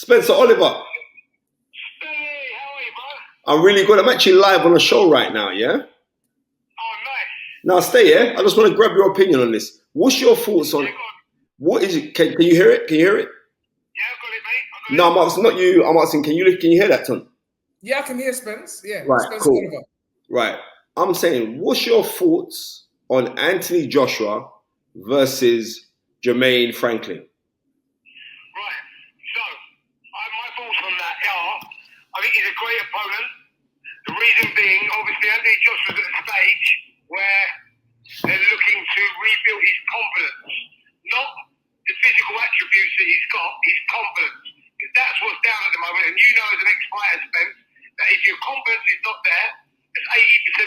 Spencer Oliver. Hey, how are you, bro? I'm really good. I'm actually live on a show right now, yeah? Oh, nice. Now stay here. I just want to grab your opinion on this. What's your thoughts on Yeah, go on. what is it? Can you hear it? Can you hear it? Yeah, I've got it, mate. No, I'm asking not you. I'm asking, can you hear that, Ton? Yeah, I can hear Spence. Yeah, Right, Spence cool. Oliver. Right. I'm saying, what's your thoughts on Anthony Joshua versus Jermaine Franklin? Right. So, my thoughts on that are, I think he's a great opponent. The reason being, obviously, Anthony Joshua's at a stage where they're looking to rebuild his confidence. Not the physical attributes that he's got, his confidence. Because that's what's down at the moment. And you know as an ex-fighter, Spence, that if your confidence is not there, it's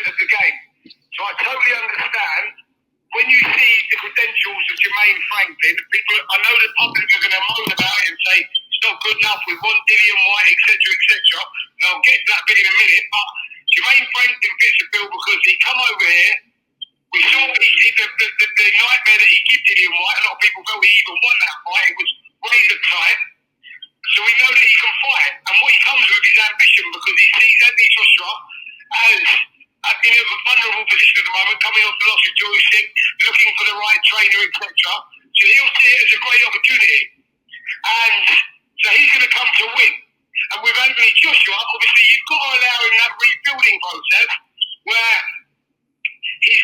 80% of the game. So I totally understand when you see the credentials of Jermaine Franklin, people, I know the public are going to moan about it and say it's not good enough with one Dillian White, etc., etc. And I'll get to that bit in a minute. But Jermaine Franklin fits the bill because he come over here. We saw the nightmare that he gave Dillian White. A lot of people felt he even won that fight. It was razor tight. So we know that he can fight. And what he comes with is ambition because he sees Anthony Joshua as in a vulnerable position at the moment, coming off the loss of Joystick, looking for the right trainer, etc. So he'll see it as a great opportunity. And so he's going to come to win. And with Anthony Joshua, obviously you've got to allow him that rebuilding process where he's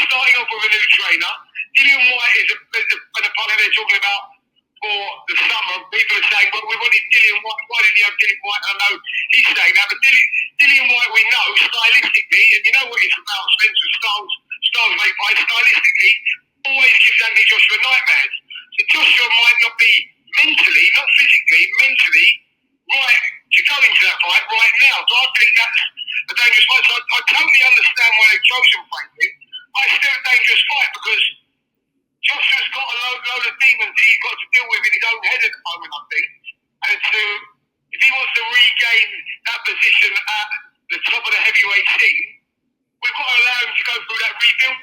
starting off with a new trainer. Dillian White is an opponent they're talking about for the summer. People are saying, well, we wanted Dillian White. Why didn't you have Dillian White? I know he's saying that, but Dillian White, we know stylistically, and you know what it's about, Spencer, styles make fight. Stylistically, always gives Anthony Joshua nightmares. So Joshua might not be mentally, not physically, mentally right to go into that fight right now. So I think that's a dangerous fight. So I totally understand why they've chosen Franklin. It's still a dangerous fight because Joshua's got a load of demons that he's got to deal with in his own head at the moment, I think. And if he wants to regain that position at the top of the heavyweight scene, we've got to allow him to go through that rebuild.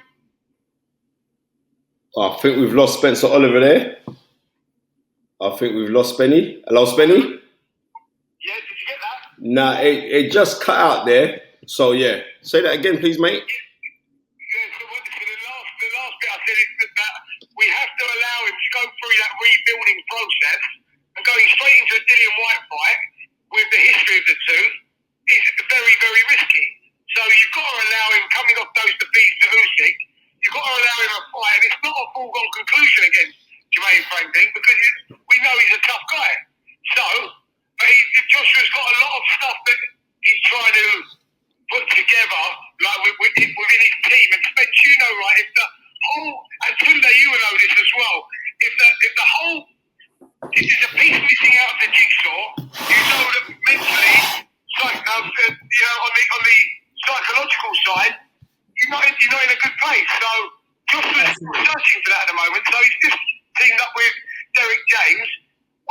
I think we've lost Spencer Oliver there. I think we've lost Spenny. Hello, Spenny? Yeah, did you get that? Nah, it just cut out there. So, yeah. Say that again, please, mate. Yeah, so the last bit I said is that we have to allow him to go through that rebuilding process, and going straight into a Dillian White fight with the history of the two is very, very risky. So you've got to allow him, coming off those defeats to Usyk, you've got to allow him a fight, and it's not a foregone conclusion against Jermaine Franklin because we know he's a tough guy. So, but Joshua's got a lot of stuff that he's trying to put together, like within his team. And Spence, you know, right? If the whole, and Tunde, you will know this as well. If there's a piece missing out of the jigsaw, you know that mentally, on the psychological side, you're not in a good place. So Joshua's searching for that at the moment. So he's just teamed up with Derek James.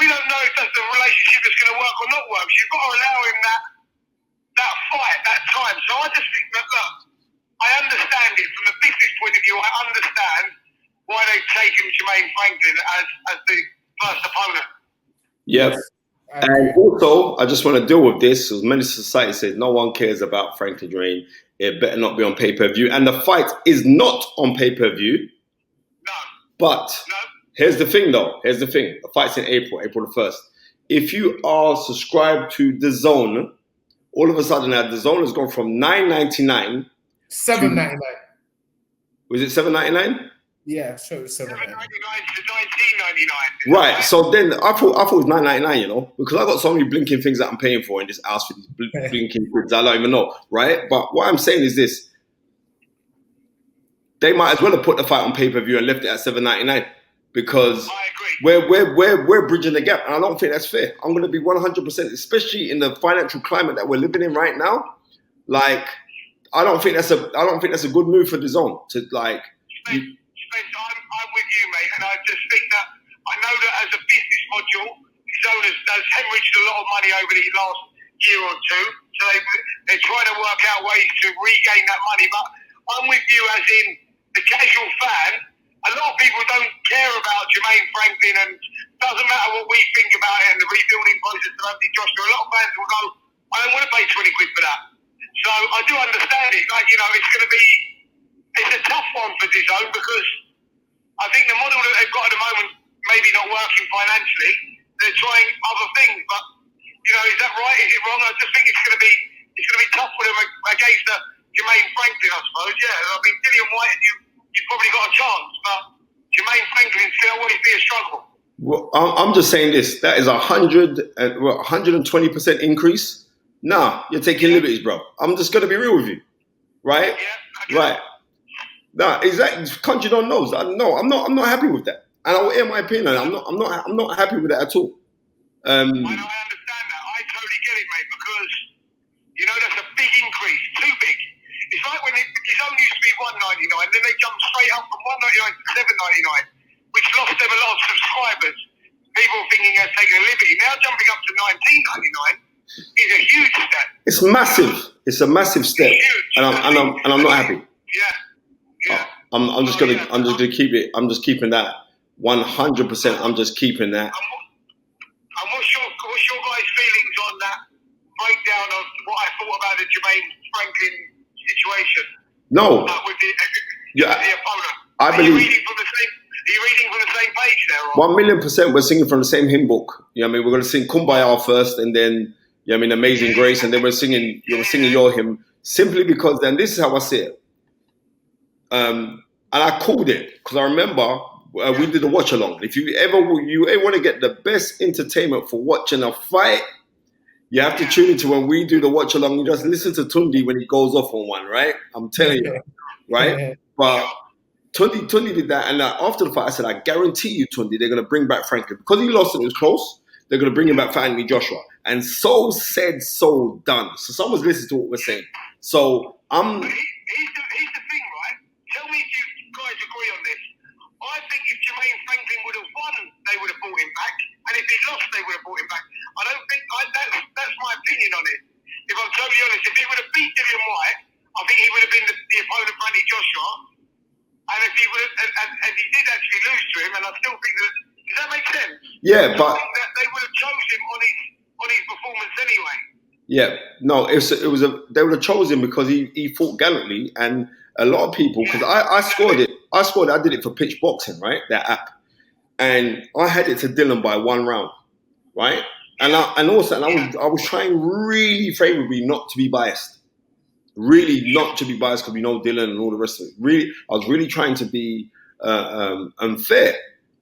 We don't know if that's the relationship that's going to work or not work. So you've got to allow him that fight, that time. So I just think that, look, I understand it from a business point of view. I understand why they've taken Jermaine Franklin as the first opponent. Yep. And also, I just want to deal with this, as Menace Society says, no one cares about Franklin Jermaine. It better not be on pay-per-view. And the fight is not on pay-per-view. No. But here's the thing, though. Here's the thing. The fight's in April the 1st. If you are subscribed to DAZN, all of a sudden now DAZN has gone from $9.99 $7.99. Was it $7.99? Yeah, sure, it's $7.99 to $19.99. Right. So then I thought it was $9.99, you know, because I got so many blinking things that I'm paying for in this house for these blinking things I don't even know, right? But what I'm saying is this: they might as well have put the fight on pay-per-view and left it at $7.99 because we're bridging the gap, and I don't think that's fair. I'm going to be 100%, especially in the financial climate that we're living in right now. Like, I don't think that's a good move for DAZN to like. I'm with you, mate, and I just think that I know that as a business module, DAZN has hemorrhaged a lot of money over the last year or two, so they're trying to work out ways to regain that money. But I'm with you, as in the casual fan. A lot of people don't care about Jermaine Franklin, and it doesn't matter what we think about it and the rebuilding challenges to Anthony Joshua, a lot of fans will go, I don't want to pay 20 quid for that. So I do understand it. Like, it's a tough one for DAZN because I think the model that they've got at the moment maybe not working financially. They're trying other things, but is that right? Is it wrong? I just think it's going to be tough for them against Jermaine Franklin, I suppose. Yeah, I mean Dillian White, you've probably got a chance, but Jermaine Franklin's going to always be a struggle. Well, I'm just saying this. That is 120% increase. Nah, you're taking liberties, bro. I'm just going to be real with you, right? Yeah. Okay. Right. Nah, exactly. Country don't know. No, I'm not happy with that. And I will air my opinion. I'm not happy with that at all. I know, I understand that. I totally get it, mate, because that's a big increase, too big. It's like when it's only used to be $1.99, then they jumped straight up from $1.99 to $7.99, which lost them a lot of subscribers. People thinking they're taking a liberty. Now jumping up to $19.99 is a huge step. It's massive. It's a massive step, and I'm not happy. Yeah. I'm just gonna keep it. I'm just keeping that 100%. I'm just keeping that. And what's your guys' feelings on that breakdown of what I thought about the Jermaine Franklin situation? No. With the opponent. I believe. Are you reading from the same page there? Or? 1,000,000% we're singing from the same hymn book. We're going to sing Kumbaya first, and then Amazing Grace, and then we're singing your hymn. Simply because then this is how I see it. And I called it because I remember we did a watch along. If you ever want to get the best entertainment for watching a fight, you have to tune into when we do the watch along. You just listen to Tundi when he goes off on one, right? I'm telling you, right? But Tundi did that, and after the fight, I said, I guarantee you, Tundi, they're going to bring back Franklin because he lost and it was close. They're going to bring him back for Anthony Joshua, and so said, so done. So someone's listening to what we're saying. So Here's the thing, right? Tell me if you guys agree on this. I think if Jermaine Franklin would have won, they would have brought him back. And if he lost, they would have brought him back. I don't think that's my opinion on it. If I'm totally honest, if he would have beat Dillian White, I think he would have been the opponent for Anthony Joshua. And if he would have, and he did actually lose to him, and I still think that, does that make sense? Yeah, but I think that they would have chose him on his performance anyway. Yeah, no, they would have chosen him because he fought gallantly, and a lot of people, because I scored it. I did it for Pitch Boxing, right? That app, and I had it to Dylan by 1 round, right? And I was trying really favorably not to be biased, really not to be biased because we know Dylan and all the rest of it. Really, I was really trying to be unfair,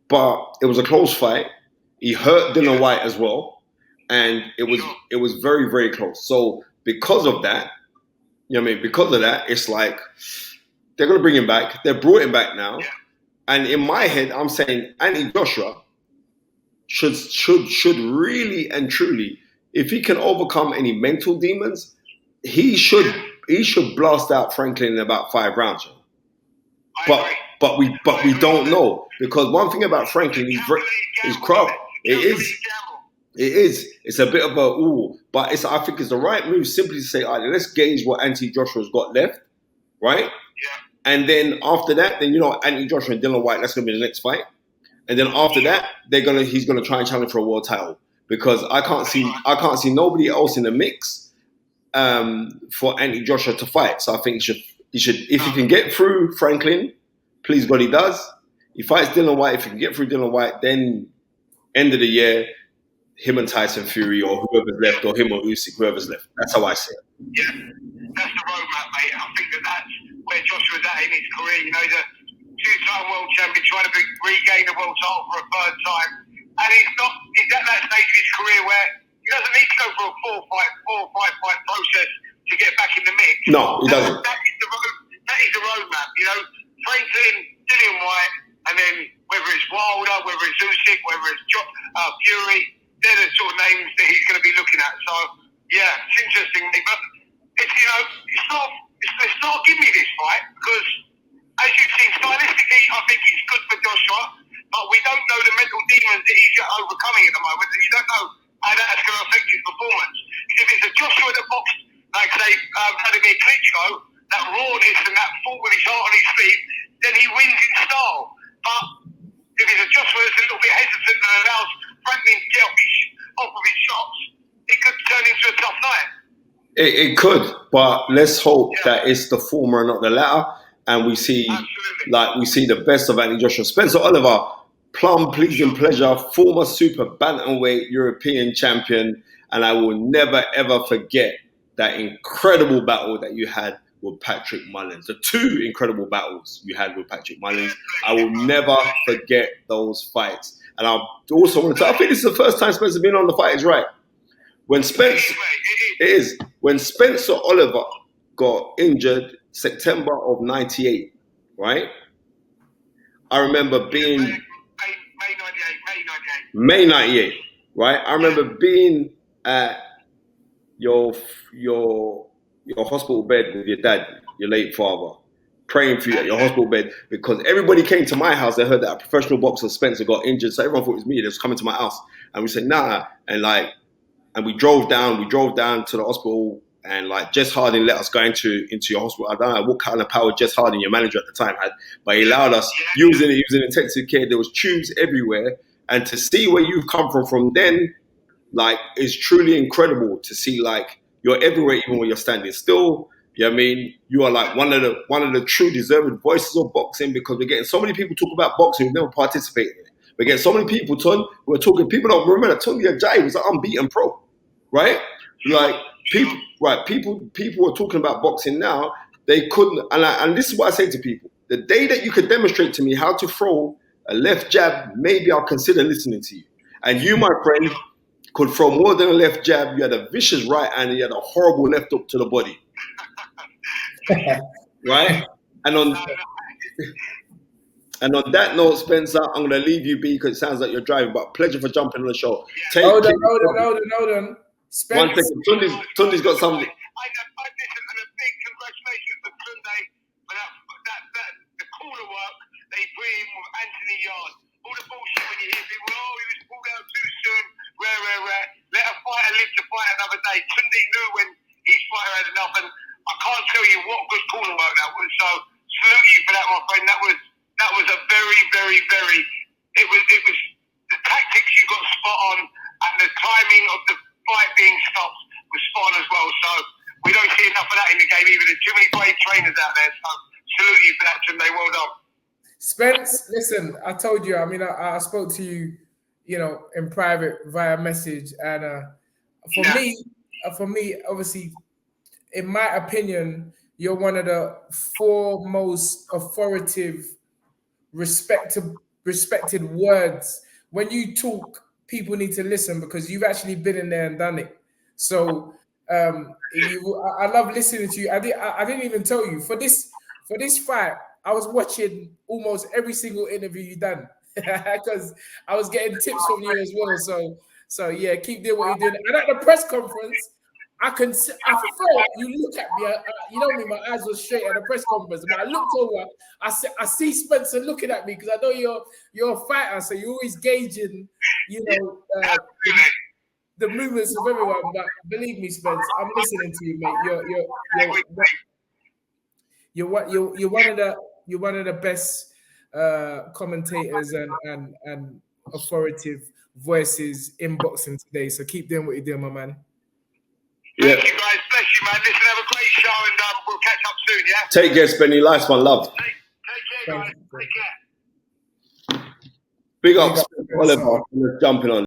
but it was a close fight. He hurt Dylan White as well, and it was very, very close. So because of that, because of that, it's like they're going to bring him back. They brought him back now. Yeah. And in my head, I'm saying Anthony Joshua should really and truly, if he can overcome any mental demons, he should blast out Franklin in about 5 rounds. But we don't know, because one thing about Franklin, his crowd, it is. It's a bit of a ooh, but I think it's the right move simply to say, all right, let's gauge what Anthony Joshua's got left, right? Yeah. And then after that, then Anthony Joshua and Dillian White, that's gonna be the next fight. And then after that, he's gonna try and challenge for a world title, because I can't see nobody else in the mix for Anthony Joshua to fight. So I think he should if he can get through Franklin, please God he does. He fights Dillian White. If he can get through Dillian White, then end of the year, him and Tyson Fury or whoever's left, or him or Usyk, whoever's left. That's how I see it. Yeah, that's the roadmap, mate. I think that's where Joshua's at in his career. He's a 2-time world champion trying to regain the world title for a 3rd time. And he's at that stage of his career where he doesn't need to go for a 4 or 5 fight process to get back in the mix. No, he doesn't. That is the roadmap. Franklin, Dillian White, and then whether it's Wilder, whether it's Usyk, whether it's Fury, they're the sort of names that he's going to be looking at. So, yeah, it's interesting. But it's not give me this fight, because as you've seen, stylistically, I think it's good for Joshua, but we don't know the mental demons that he's overcoming at the moment, and you don't know how that's going to affect his performance. If it's a Joshua that boxed, like say, Vladimir Klitschko, that rawness and that fought with his heart on his feet, then he wins in style. But if it's a Joshua that's a little bit hesitant and allows Franklin to get off off of his shots, it could turn into a tough night. It could, but let's hope that it's the former and not the latter. And we see, the best of Anthony Joshua. Spencer Oliver, plum pleasing pleasure, former super bantamweight European champion, and I will never ever forget that incredible battle that you had with Patrick Mullins. The 2 incredible battles you had with Patrick Mullins. I will never forget those fights. And I also want to tell, I think this is the first time Spencer's been on The Fight Is Right. When Spencer Oliver got injured September of '98, right? I remember being May '98, right? I remember being at your hospital bed with your dad, your late father, praying for you at your hospital bed because everybody came to my house. They heard that a professional boxer, Spencer, got injured, so everyone thought it was me. They was coming to my house, and we said nah, and we drove down to the hospital, and like Jess Harding let us go into your hospital. I don't know what kind of power Jess Harding, your manager at the time, had, but he allowed us. He was in intensive care. There was tubes everywhere, and to see where you've come from then, like, is truly incredible. To see like you're everywhere, even when you're standing still. You know what I mean? You are like one of the true deserving voices of boxing, because we're getting so many people talk about boxing who've never participated in it. We're getting so many people, Ton, who are talking. People don't remember that Tony Ajayi was an unbeaten pro. Right? Like people are talking about boxing now. They couldn't, and this is what I say to people: the day that you could demonstrate to me how to throw a left jab, maybe I'll consider listening to you. And you, my friend, could throw more than a left jab. You had a vicious right hand, and you had a horrible left hook to the body. Right? And on that note, Spencer, I'm going to leave you be because it sounds like you're driving. But pleasure for jumping on the show. Hold on. One second. Tunde's got something. I listen, and a big congratulations to Tunde for the cooler work they bring in with Anthony Yarde. All the bullshit when you hear people, he was pulled out too soon, rare. Let a fighter live to fight another day. Tunde knew when his fighter had enough, and I can't tell you what good cooler work that was. So salute you for that, my friend. That was a very, very, very. It was the tactics you got spot on, and the timing of the fight being stopped was spot on as well. So we don't see enough of that in the game either. There's too many great trainers out there. So salute you for that, Tunde. Well done. Spence, listen, I told you. I mean, I spoke to you, in private via message, and for me, obviously, in my opinion, you're one of the 4 most authoritative, respected words. When you talk, people need to listen because you've actually been in there and done it. So I love listening to you. I didn't even tell you for this fight. I was watching almost every single interview you done because I was getting tips from you as well. So yeah, keep doing what you're doing. And at the press conference, I felt you look at me. You know me, my eyes were straight at the press conference. But I looked over. I see Spencer looking at me because I know you're a fighter, so you're always gauging, the movements of everyone. But believe me, Spence, I'm listening to you, mate. You're one of the best commentators and authoritative voices in boxing today. So keep doing what you're doing, my man. Thank you, guys. Bless you, man. Listen, have a great show, and we'll catch up soon, yeah? Take care, Spenny. Life's one, love. Take care, guys. Take care. Big up, Oliver, jumping on.